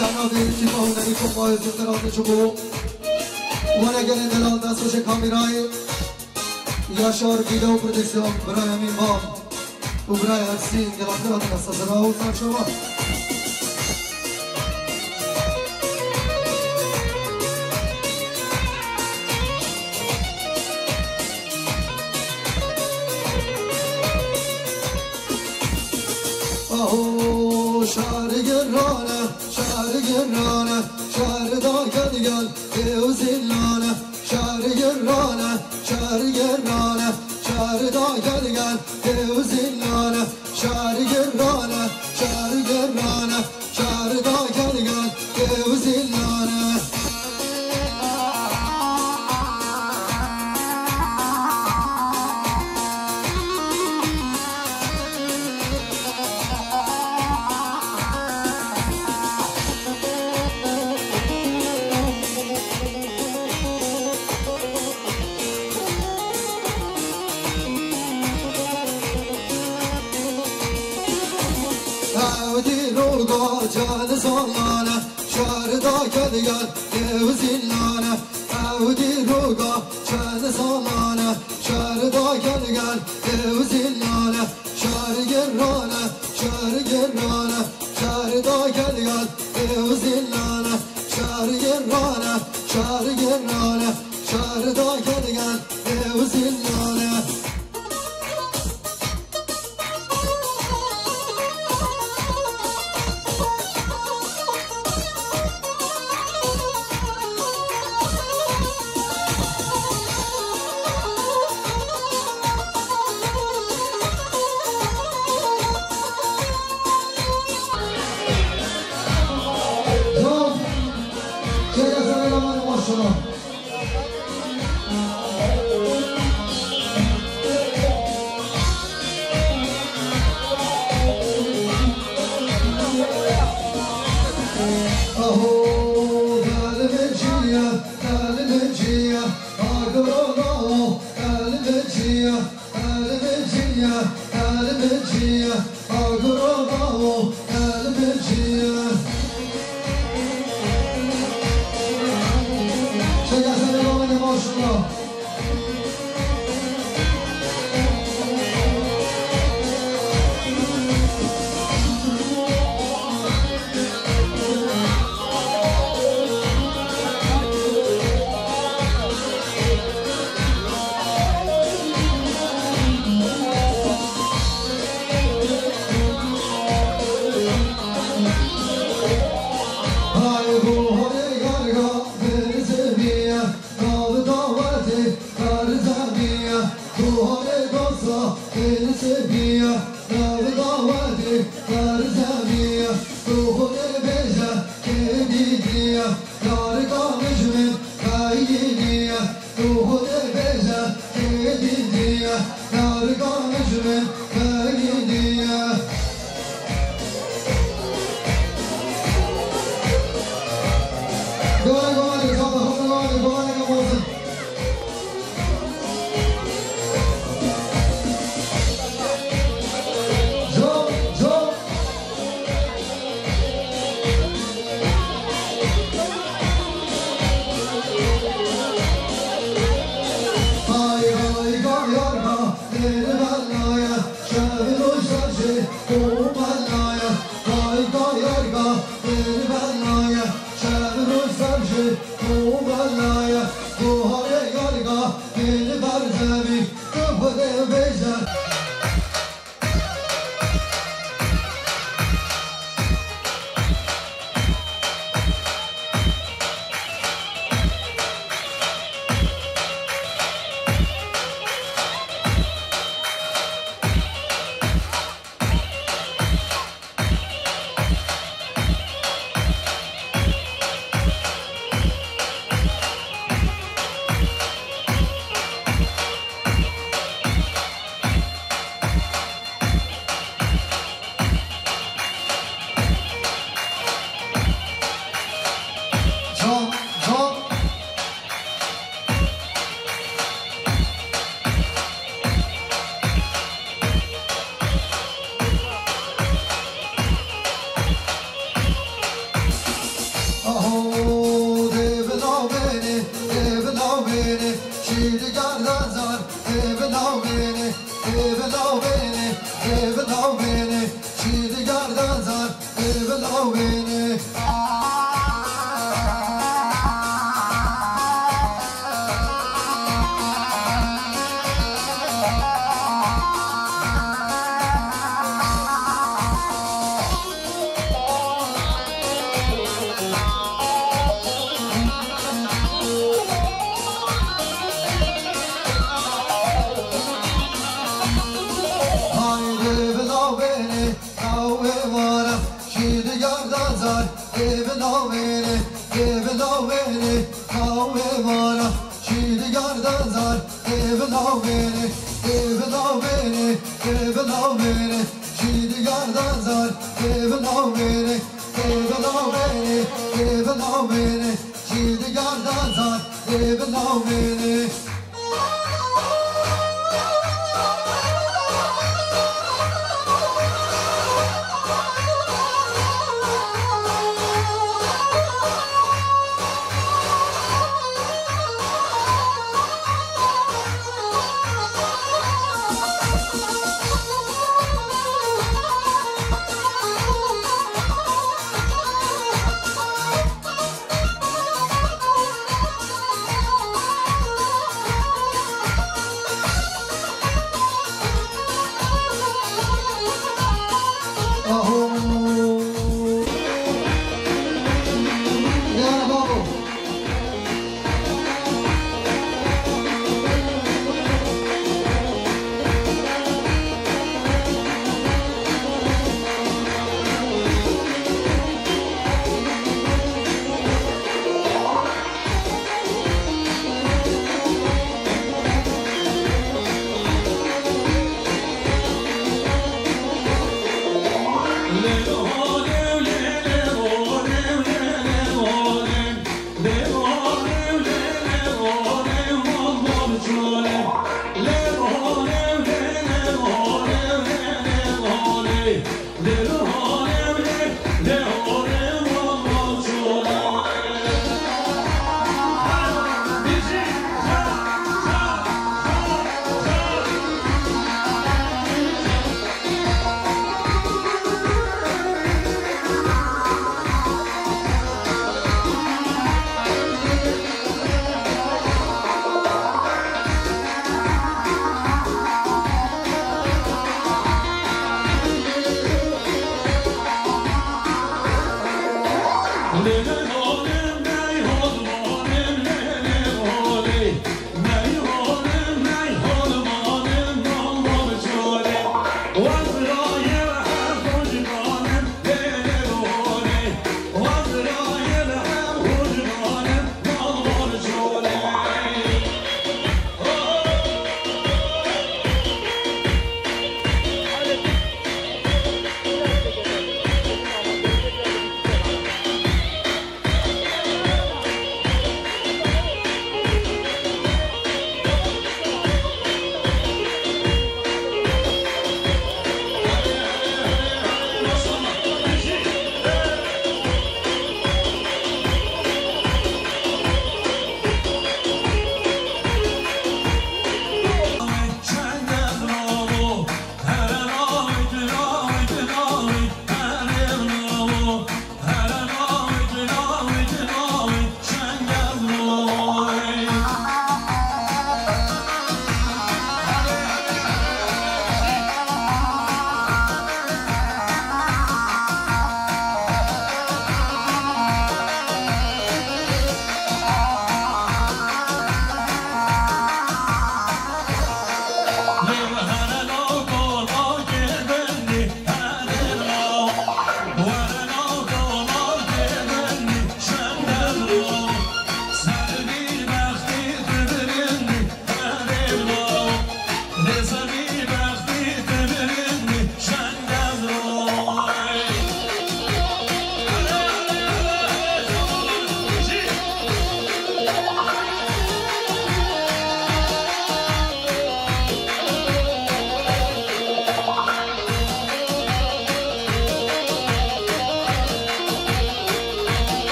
سنادی که موننی کن باید زندران چبو ونگل دلال دستوش کامیرای یاشار ویدیو پرودکسیون برای امین بام و برای ارسین گلاترات نستازرا و زن شما آهو شهر گرانه شهر دا گل دیو زلانه شهر گرانه شهر دا گل دیو زلانه شهر گرانه شهر دا گل دیو زلانه جان زلانه شهر دا گل دیو زلانه اودی روگا جان زلانه شهر دا گل دیو زلانه شهر گرانه شهر دا گل دیو زلانه شهر گرانه شهر دا گل دیو زلانه شیر گردن زار بلاو بینه بلاو بینه بلاو بینه شیر گردن زار بلاو بینه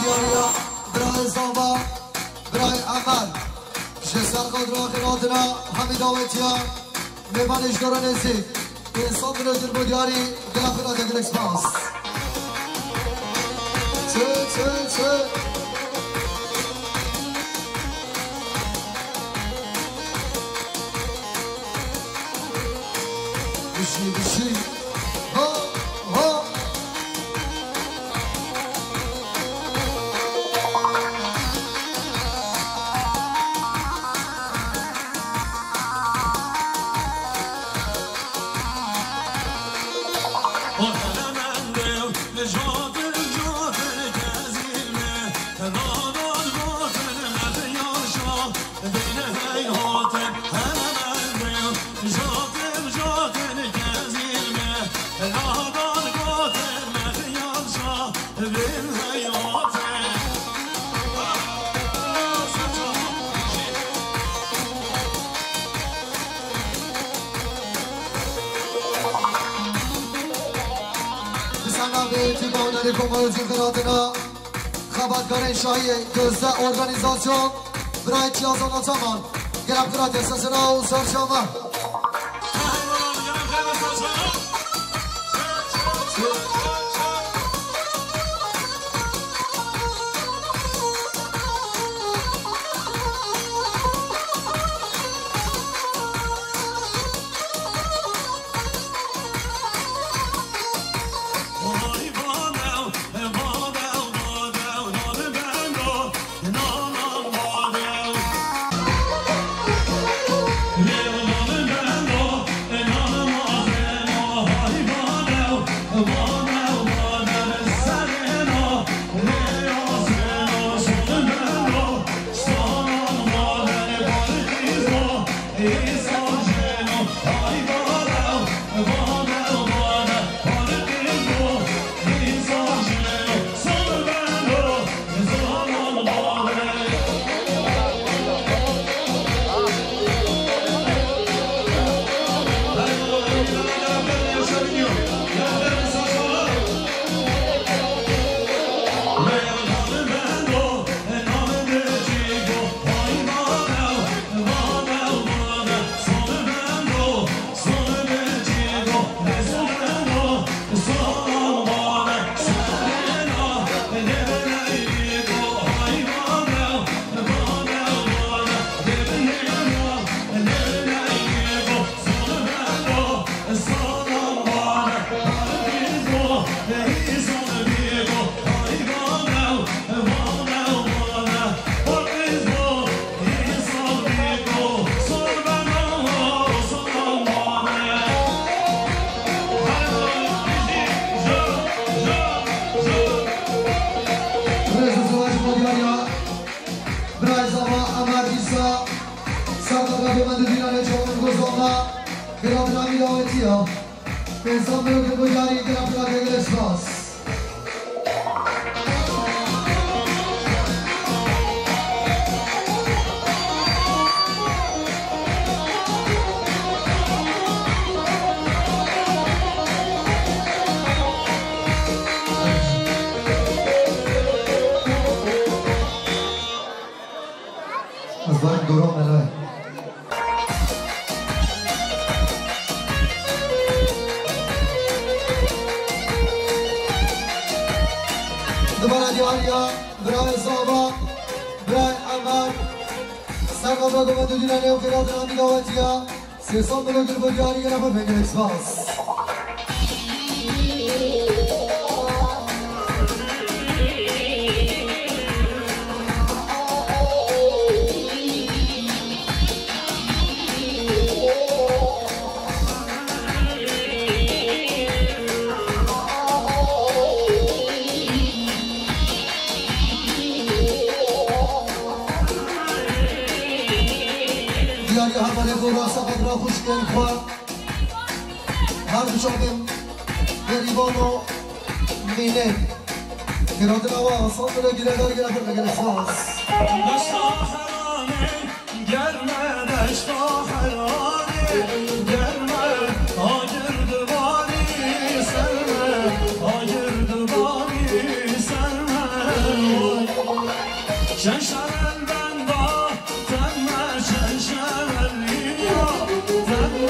دیاریا برای زاوا برای عمل جسر قدر آخراتنا حمید آویتیا میوانش دارن ازی انسان بنادر بودیاری گلافنا دگل اکسپانس چه بشی ها خبرگار شاهی دوزده ارگانیزاسیون برای چیازان آتامان گرم کرات احساسنا و سرشامه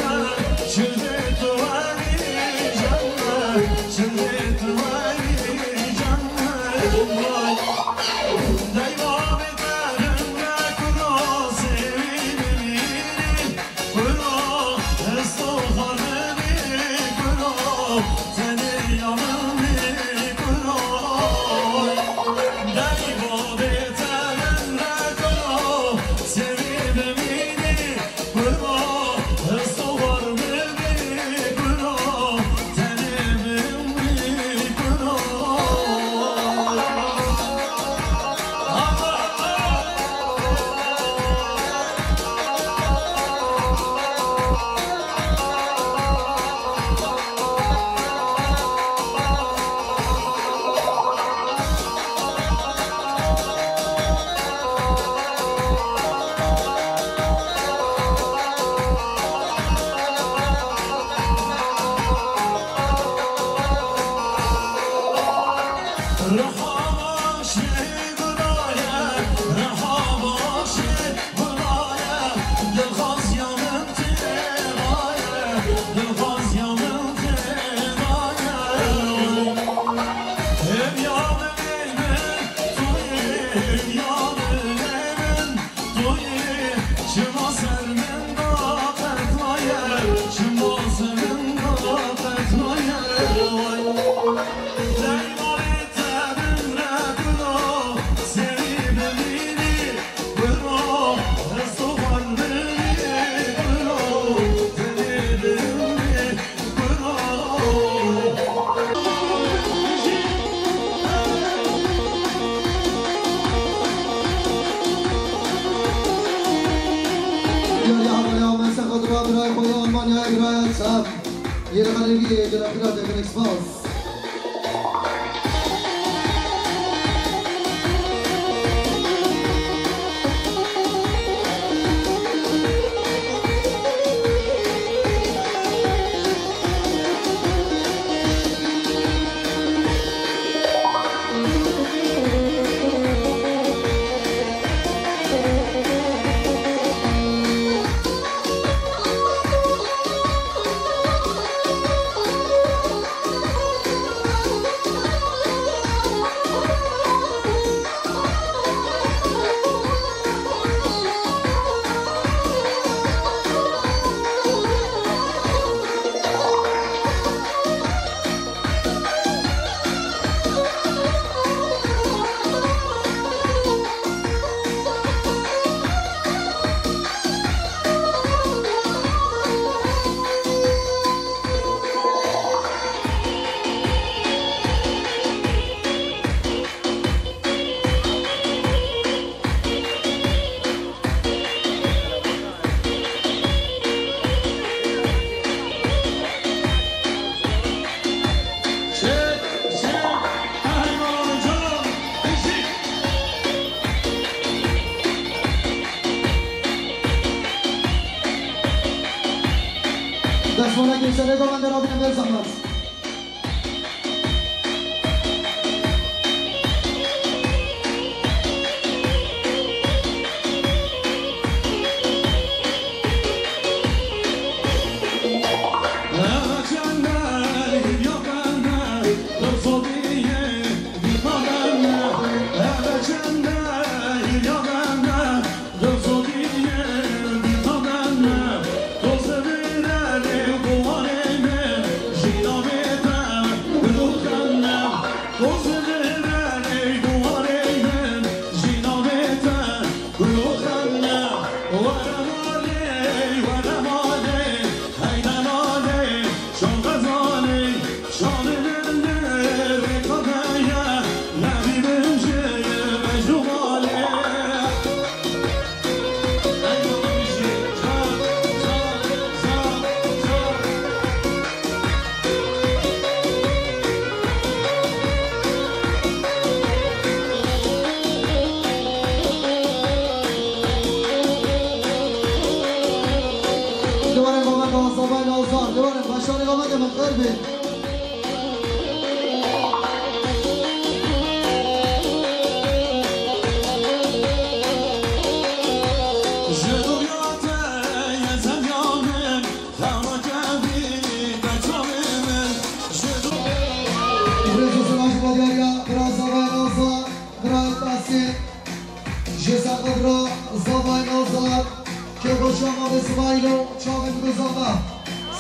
Sen Yermanevie de la pilote de l'expose. Desmona que se le comanda la opinión del Samlas.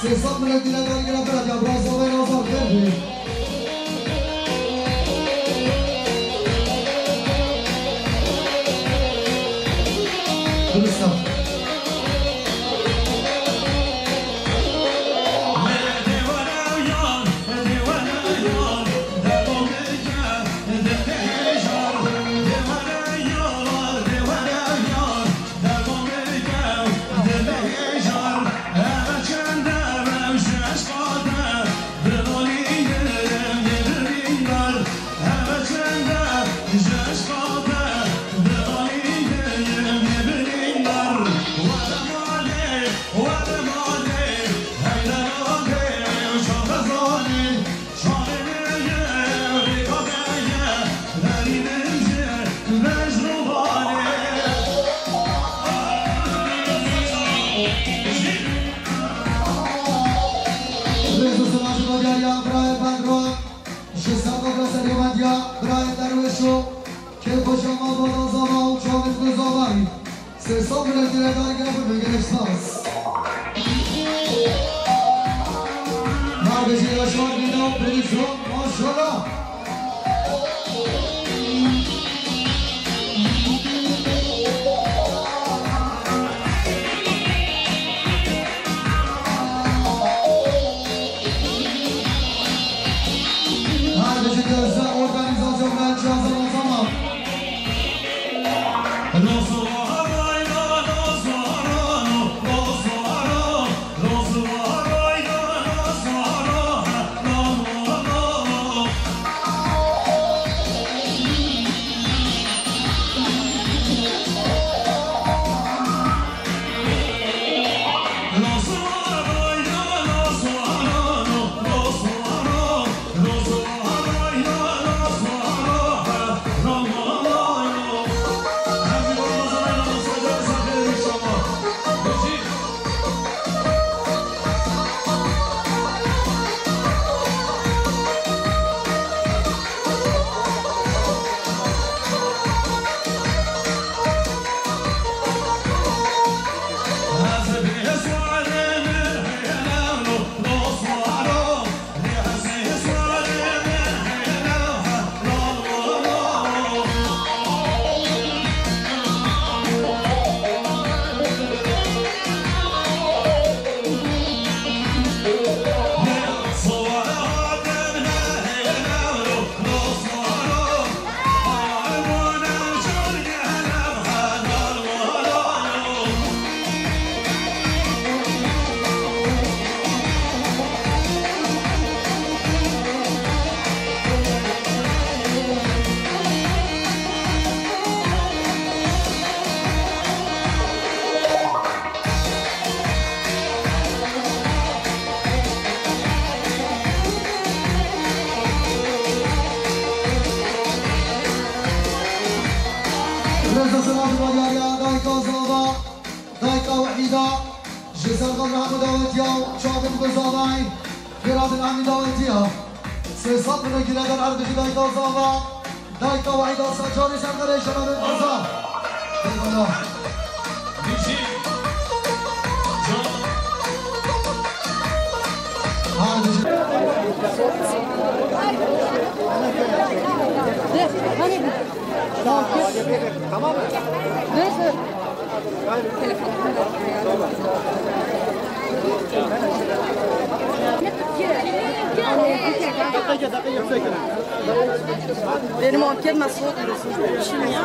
C'est ça que le directeur de la radio, abraço bem ao Valverde. Tudo certo. Just for the صوت من الجلادة يقرب من الإحساس هذا شيء أشوار بينا بريزون ما شاء الله هذا شيء أجزاء أورغانيزاسيون من الجهاز المنظمة دايكا وحيدة جزر غمرها مداولتيا وشاطر مدوزاباين كراد العمي داولتيا سيصاب من الجلاد العرض في دايكا وزابا دايكا وحيدة سجاري سرقري شباب المرزا بإذن الله Tamam mı? Neyse. Benim orkem nasıl oturuyorsun? Şimdi ya.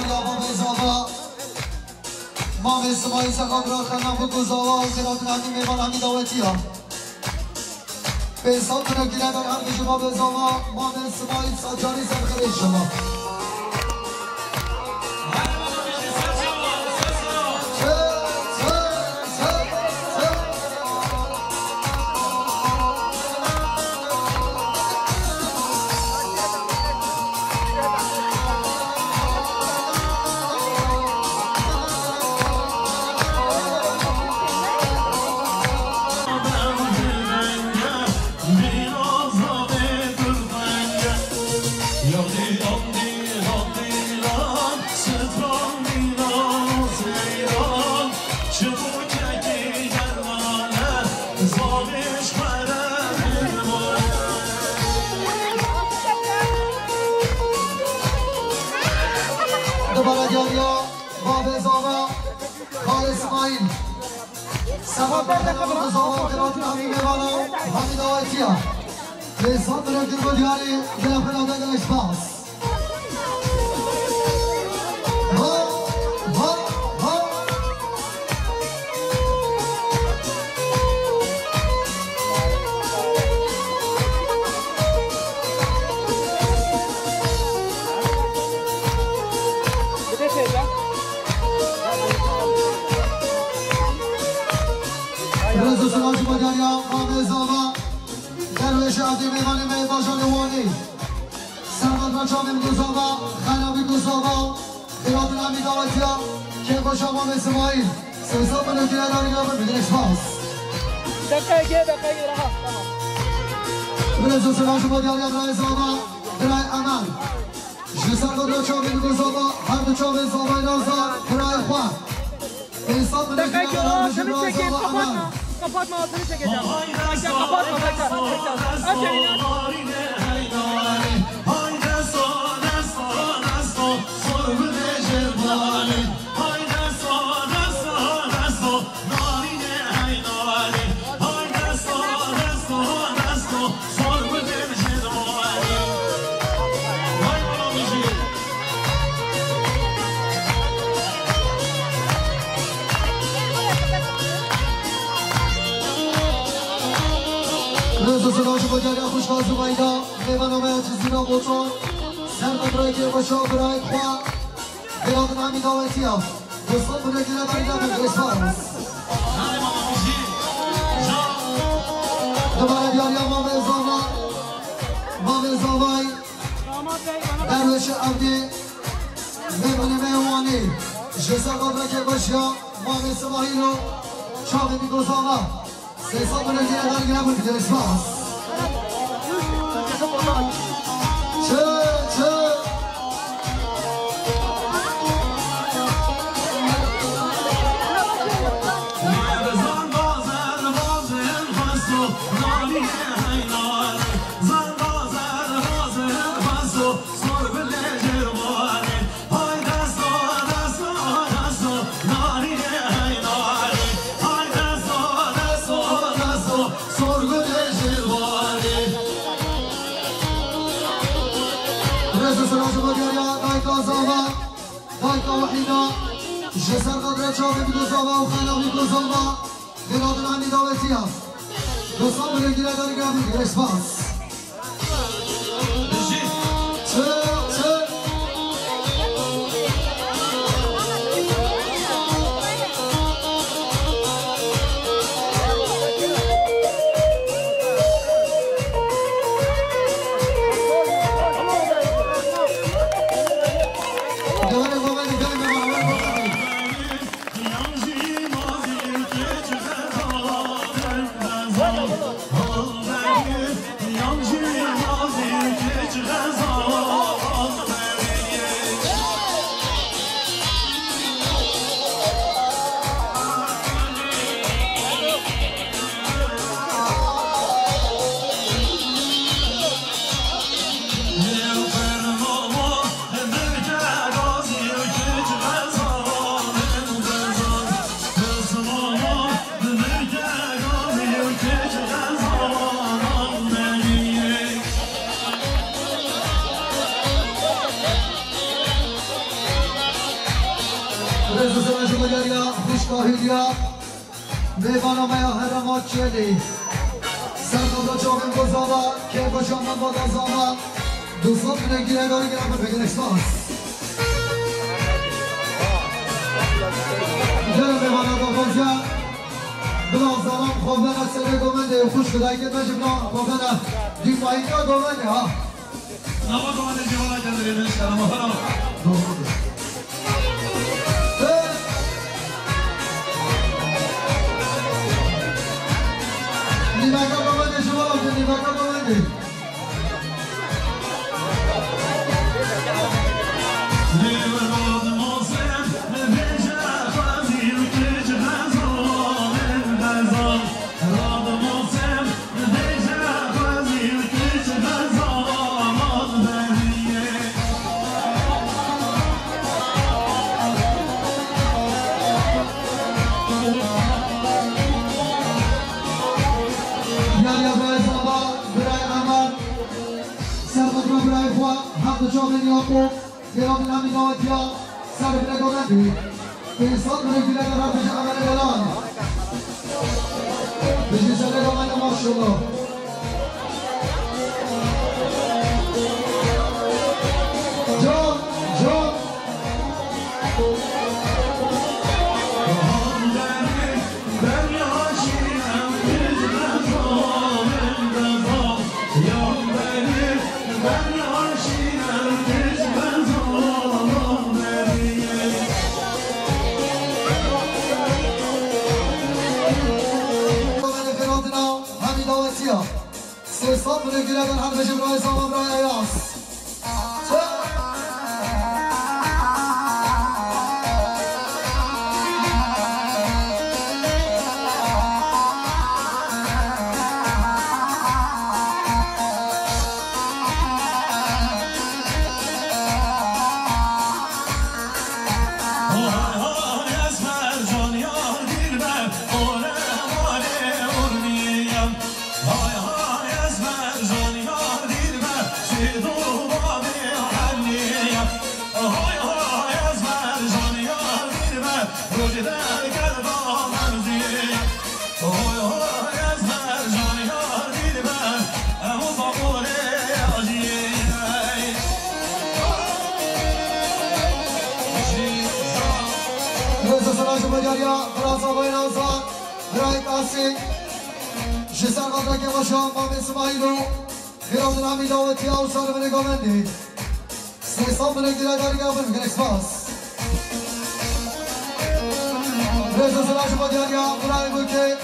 دیاری ما بزاوا ما به سمایی سکان را خنم بگذاوا و کرات نمی میمان همی داوتی ها به حساب را گیره در هر شما بزاوا ما به سمایی سجاری زرخیل شما کاهیدیا میوانم یا هرمات چلی سرکابلا جامعه گذاوا که باشم من با دازاما دوستان بنگیره داری گرم بگیر اکسپاس جرم میوانم با بازیا بلا زمان خوبن اکسره گومنده خوش کدایی که نجم نا خوبن دیفایی ها گومنده ها نما گومنده جوانا جندری نشکرم آهارم نیمکا گومنده شما لازم نیمکا گومنده جامعه یاکو گرام نمی نواتیا سر برگوندی انسان برگیره در رفت عمل بلان بجی سر گومنده ماشالله جان جان سیستان بگیره در هر بشم رای سامم رای ایاس جسر قدر که باشم با اسماعیلو خیرات نمی داوتی او سال من گومندی سیستان من گیره داری گفت میگن اکسپاس رزا سلاش با دیاریا برای بوکه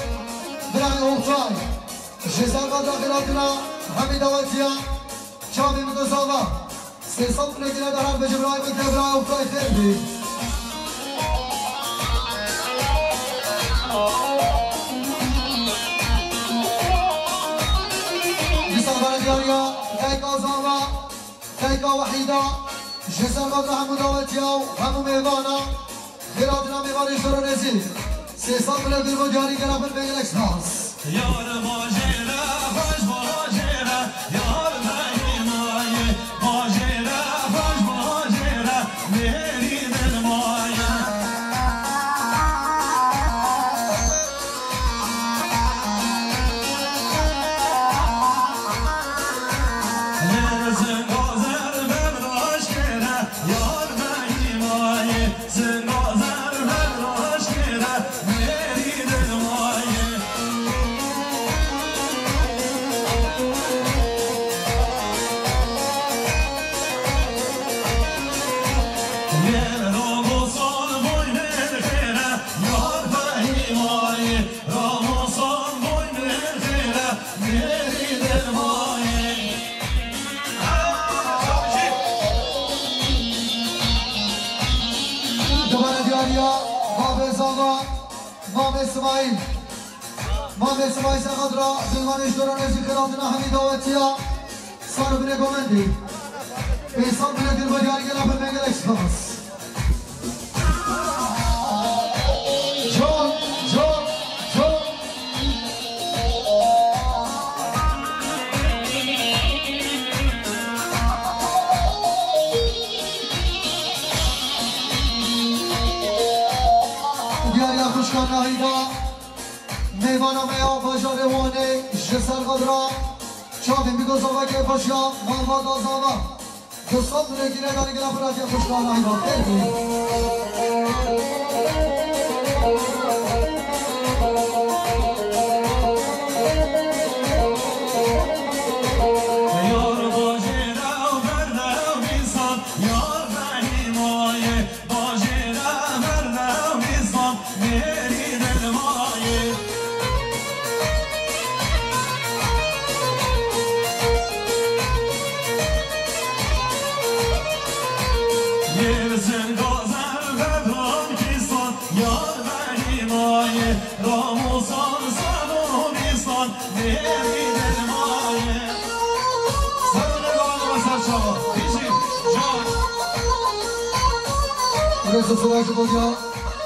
برای اوفتای جسر قدر خیراتنا همی داوتی چامی مدوزاوا سیستان من گیره دارم بجه برای بوکه برای اوفتای خیر بی دیاریا کیکا زاوا کیکا وحیدا جسر قدر همو داوتیاو همو میوانا خیراتنا میوانی شروع نزید سیستان بلدیر با دیاری گرفت بگیر اکسپاس یار باجره خوش باجره یار مهیمایه باجره خوش باجره میری دل مایه مام اسماعیل سقط را زلمانش دوران ازی خیراتنا همی داوتیا سارو بینه گومندی انسان بینه دل بجاری گلاب بگل اکسپاس جون جون جون دیاری نهیدا میوانا میا باجار وانه جسر قدرا چاوی میگوزاوا که باشیا مالوا دازاوا دوستان نگیره داری گلا براتی خوشگاه نهیدا خیلی رسو سواج بودیا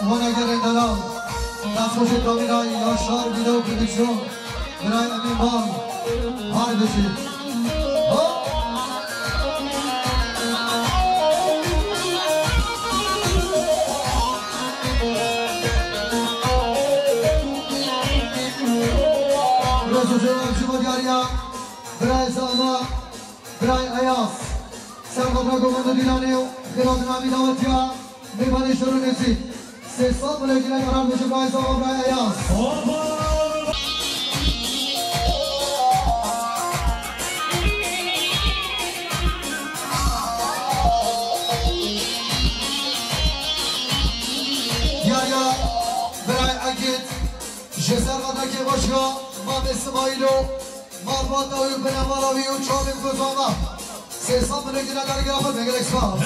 وانگر اندلال دستوش کامیرای یاشار ویدیو پردیکشن برای امین بان هر بشید رسو سواج بودیاریا برای سالما برای ایاس سرگوبرا گماندو دیلانیو خیرات نامی داوتیا میبانی شروع نسید 3 سال ملگیره قرار بشه برای سالما برای ایاس دیاریا برای اگید جسر قدر که باشگاه مام اسماعیلو ماربات داویو بنماراوی و چابیم گذاما 3 سال ملگیره در گرافت بگل اکسپاس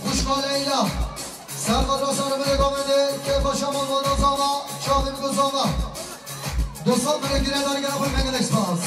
خوشگاله سرقد را سر بده گامنده که باشم آن وادازاما چاویم گذاما دوستان بگیره در گرافت مگل اکسپاس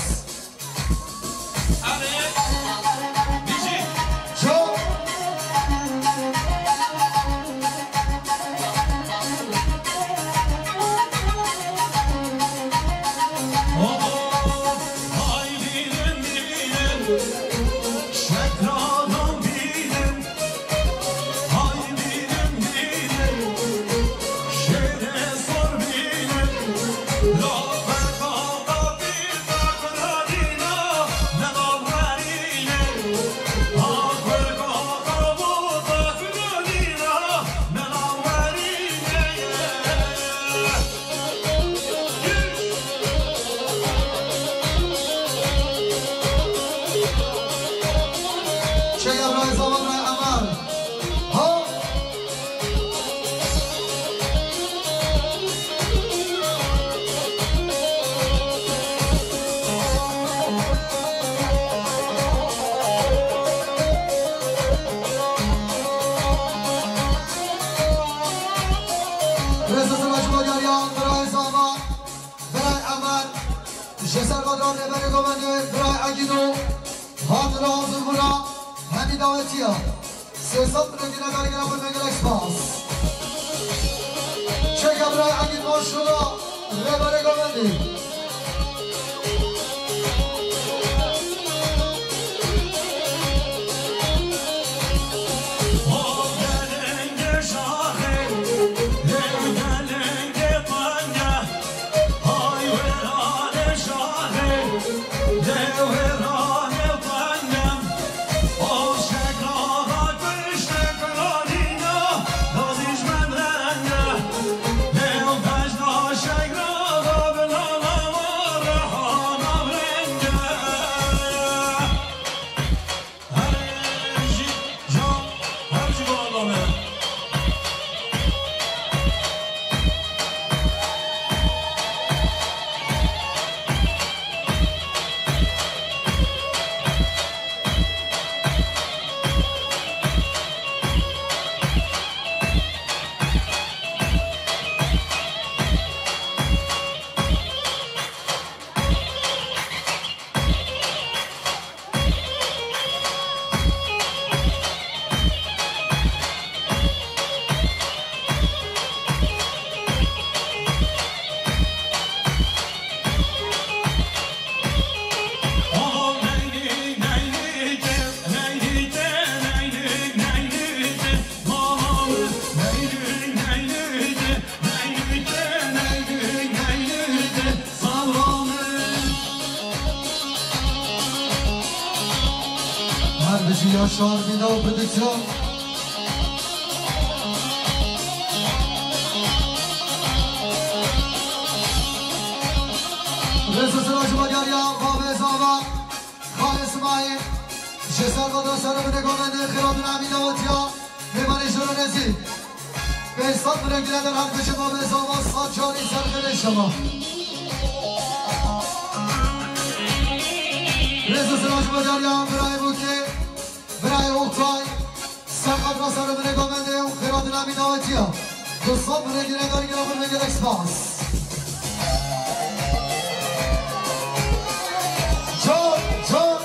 Yaşar Video Prodüksiyon. Reza Sıracı Magarya, Babı Zava, Khan İsmail, Şesel Vatansever Münegomen'de Kıradın Amin Davutya, Mimani Şurunezi, Behzat Münegiler'den Hakkıcı Babı Zava, Saçani Serkele Şama. Reza Sıracı Magarya, Bıray Buki, Bıray Uhtay, Serkat Vatansever Münegomen'de Kıradın Amin Davutya, Dostat Münegiler'den Gülabır ve Gerek Spas. Çok, çok.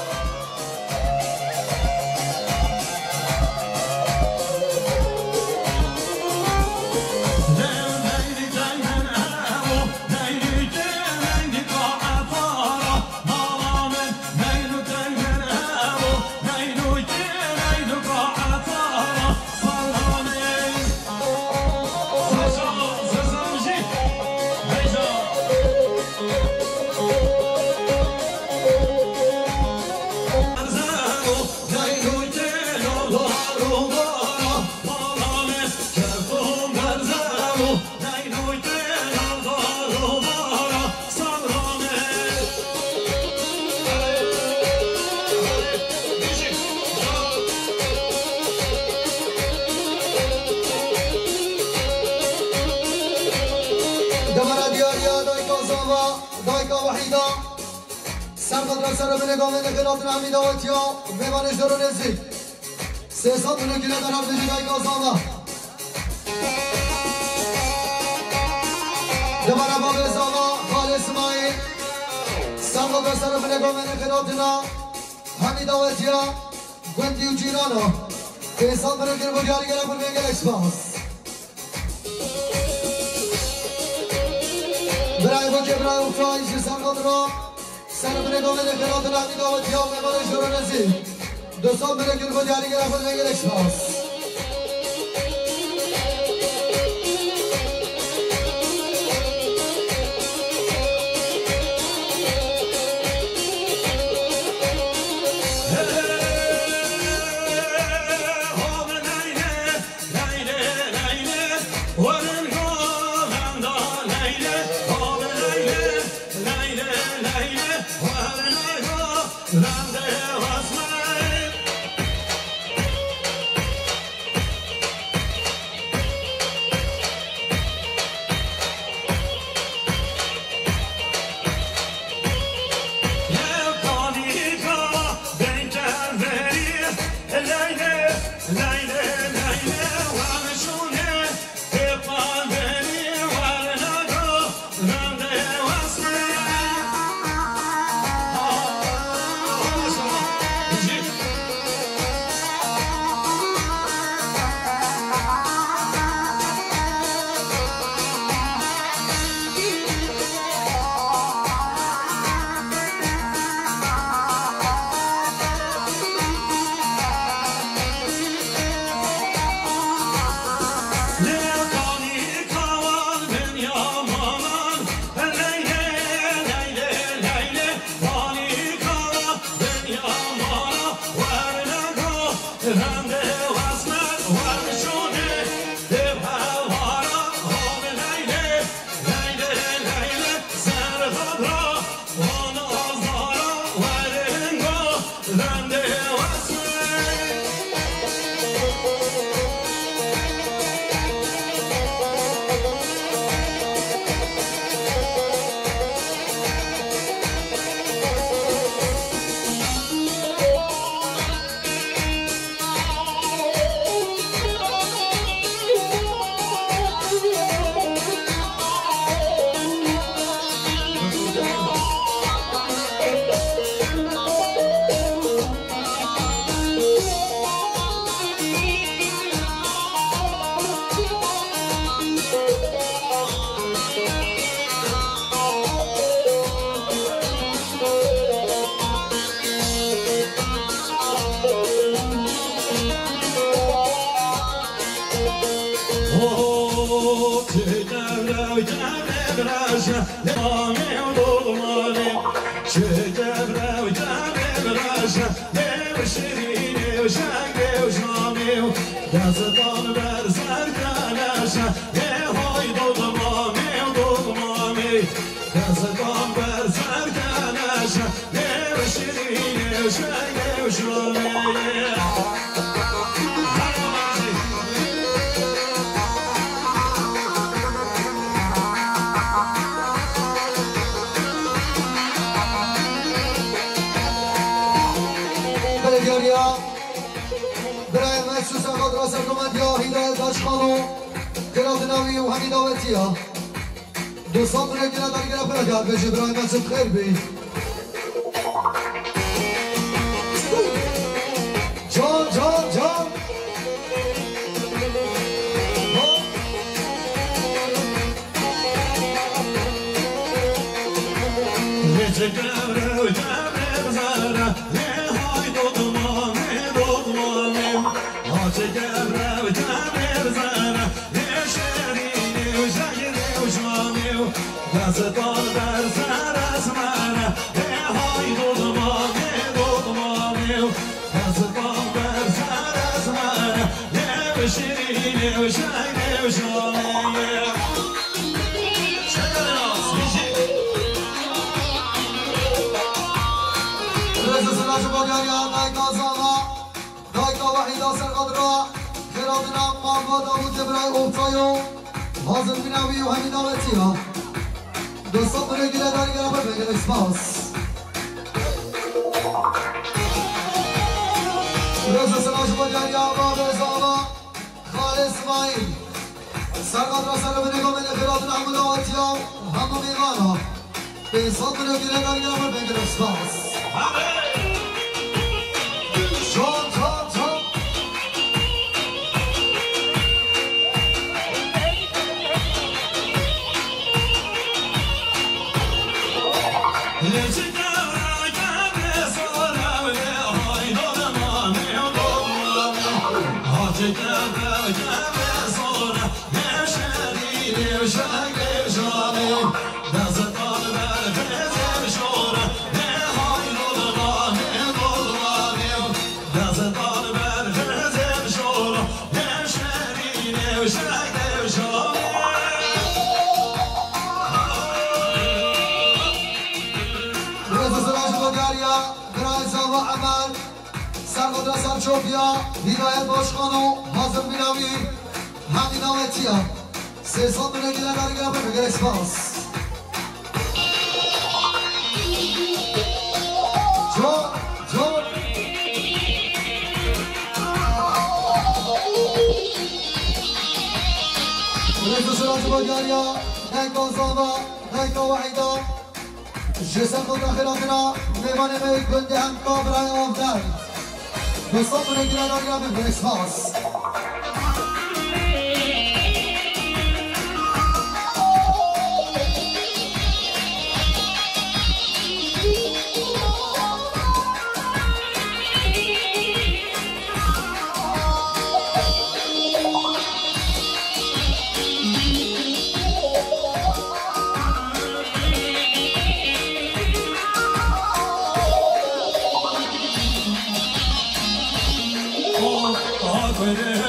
Serkat Münegomen'de Kıradın Amin Davutya, Mimani Şurunezi, Sesat Münegiler'den Hakkıcı Davutya. Devara Babı Zava, Khan İsmail, Serkat Münegomen'de Kıradın Amin Davutya, Gwendi Ucirano, Behzat Münegiler bu cari gelen bu Gerek Spas. Bıray Buki, Bıray Uhtay, Şesel Vatansever Serkat Münegomen'de Kıradın Amin Davutya, Mimani Şurunezi, Dostat Münegiler bu cari gelen bu Gerek Spas. Şeker برای مخصوص خود را سرکمند یا هدایت باشخانو گراد نوی و همین داوتی ها دوستان برای گراد در گراد برگرد بشه برای مخصوص خیر بی جان جان جان Dazdan ver zaraz mana, hay dolmam, dazdan ver zaraz mana, ne şirin ne şahin. رئیس سراج بگریان دایکا زاغا دایکا وحیدا سرقدرا خیراتنا مالوا داوود برای اوفتایو حاضر بینوی و همین داوتی ها دوستان برای گیره داری گره پر بگیر اسپاس رئیس سراج بگریان باب زاغا خالد اسماعیل سرقدرا سر به نگاه بگیر خیراتنا همون داوتی ها همون میغانا دوستان برای گیره داری گره پر بگیر اسپاس جان جان جان سرقدر سرچوبیا هدایت باشخانو حاضر بینامی همین آمتی ها 300 میلیون گیره داری گره پر بگیر اسپاس جان جان رئیس سراج بگریا نگا زانا نگا وحیدا جسم خود را خیراتنا میوانه می گنده هم کابرای آفدر دوستان برای گیره داری گره پر اسپاس Oh,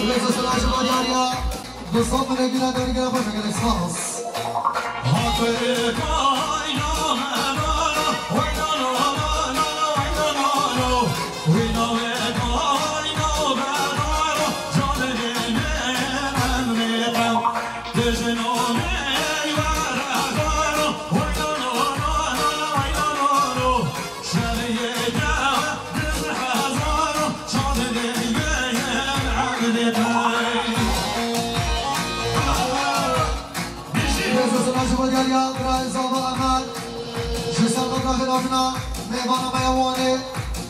وليس سلاج مداريا بالصوت من الجنة دوري جنة فرق الإسفاس مداريا برای زاوا احمد جسر قدر خلافنا میوان میوانه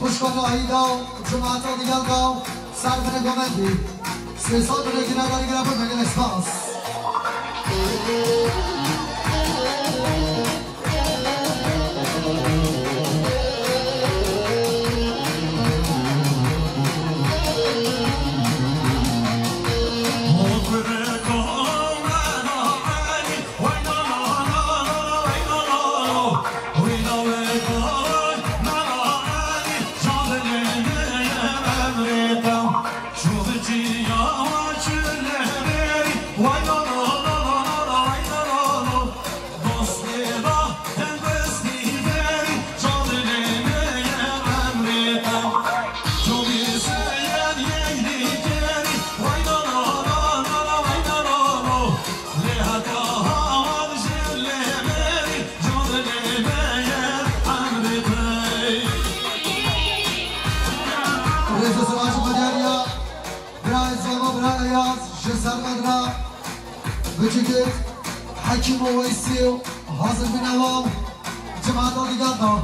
پشکان آهیدا جماعت دیگر گاو سرفن گمندی 3 سال بره گیره داری گره پر مگن اسپاس بچکت حکیم ویسیو حاضر بینوام جماعت دیگر دا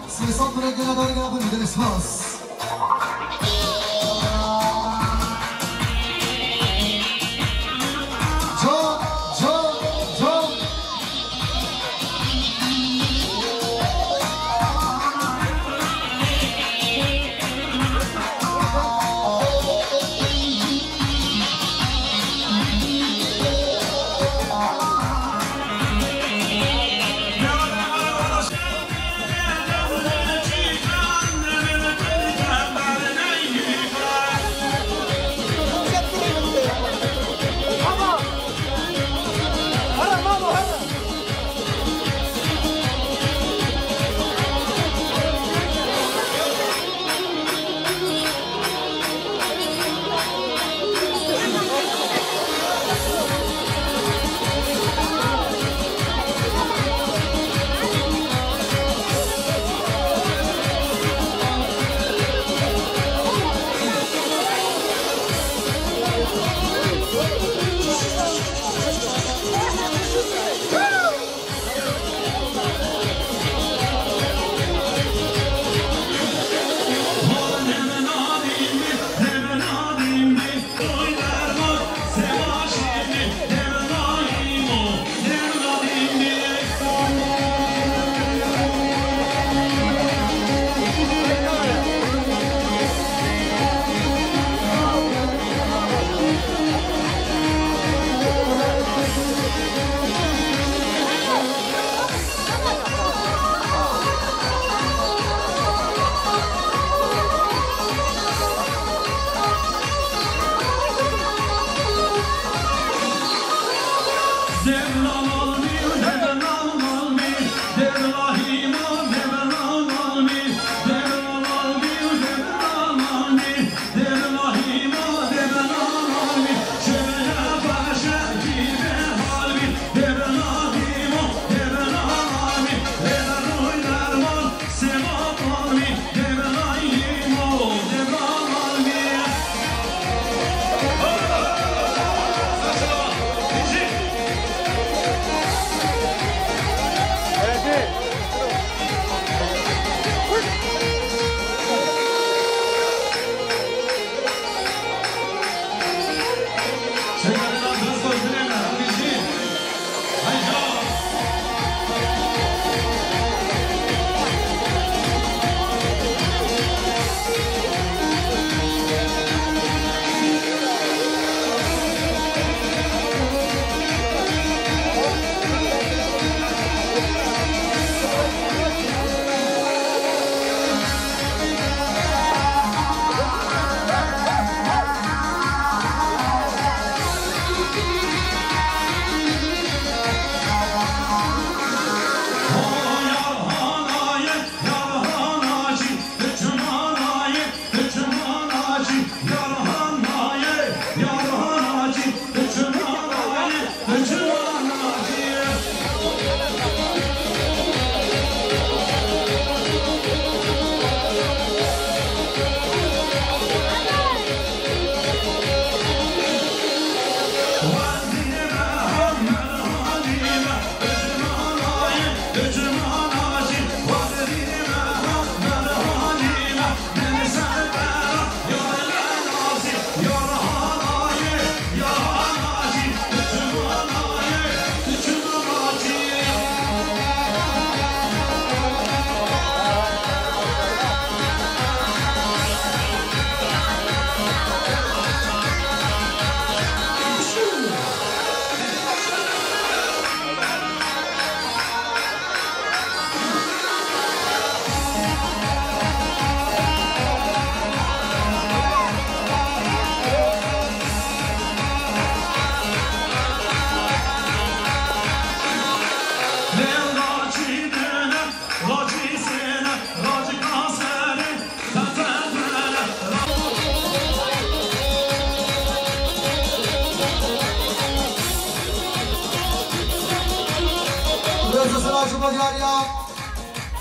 3 سال بره گره داری گره پر میدن اسپاس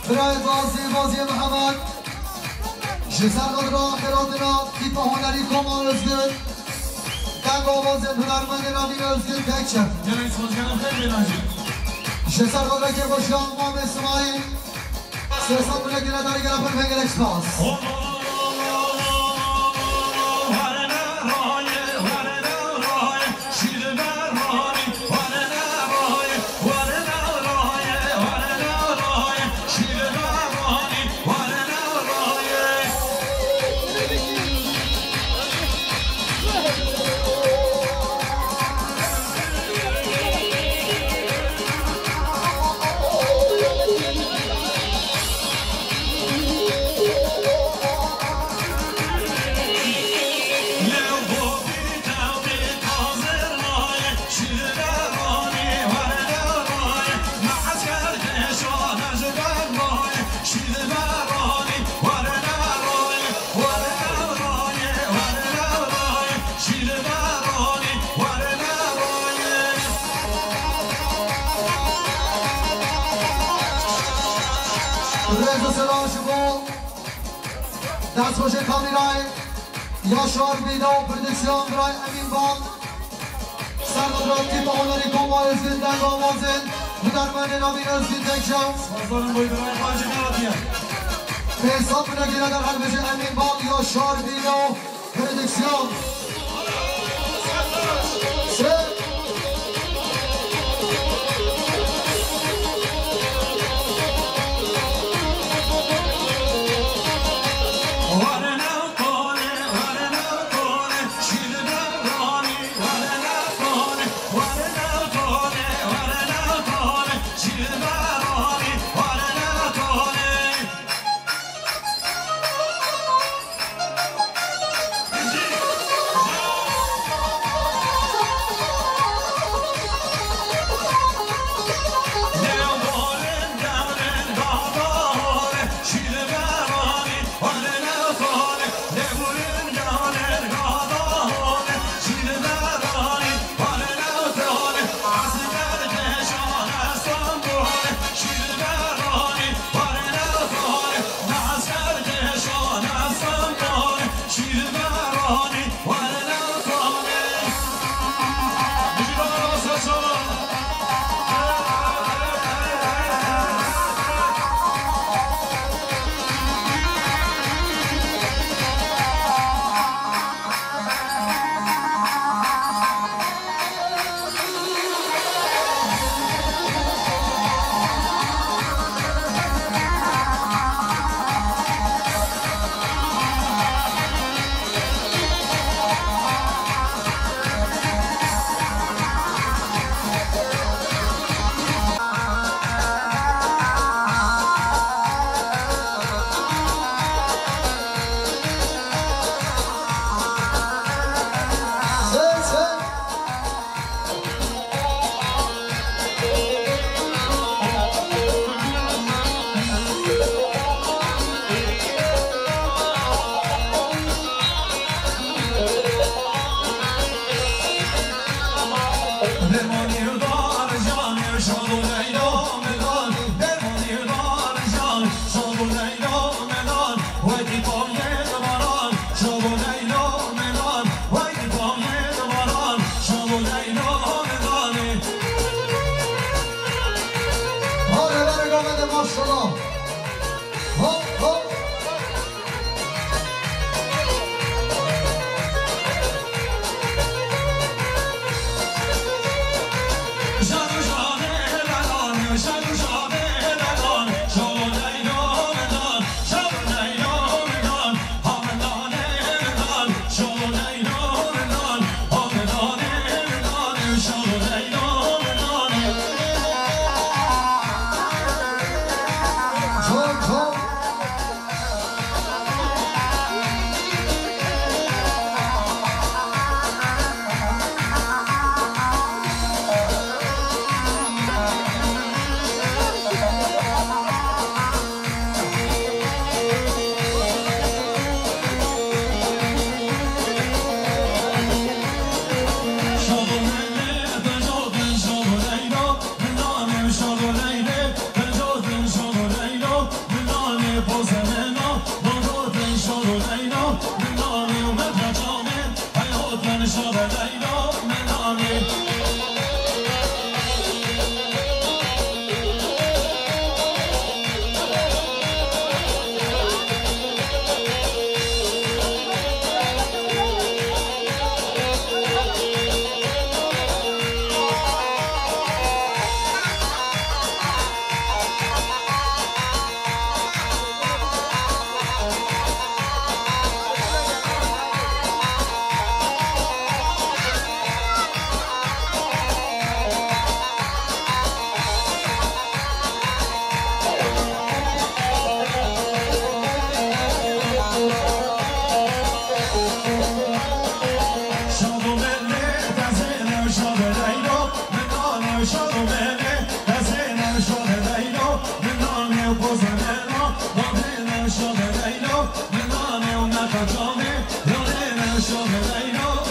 برای بازی محمد جسر خود را خیراتنا تیپ هنری کمان ازگرد دنگ آواز هنرمند نامین ازگرد تکچه جسر خود را که باشیان مام اسماعیل سرسان بوده گره داری گره پر فنگل اکسپاس دست باشه کامیرای یاشار بیدا پردکسیون برای امین بام سرمد را تیپ هنری کما ازگین دنگ آوازین هنرمند نامین ازگین تکشم سپاسدارم باید برای خواهش نواتیه به حساب بنگیره در حل بشه امین بام یاشار بیدا پردکسیون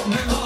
من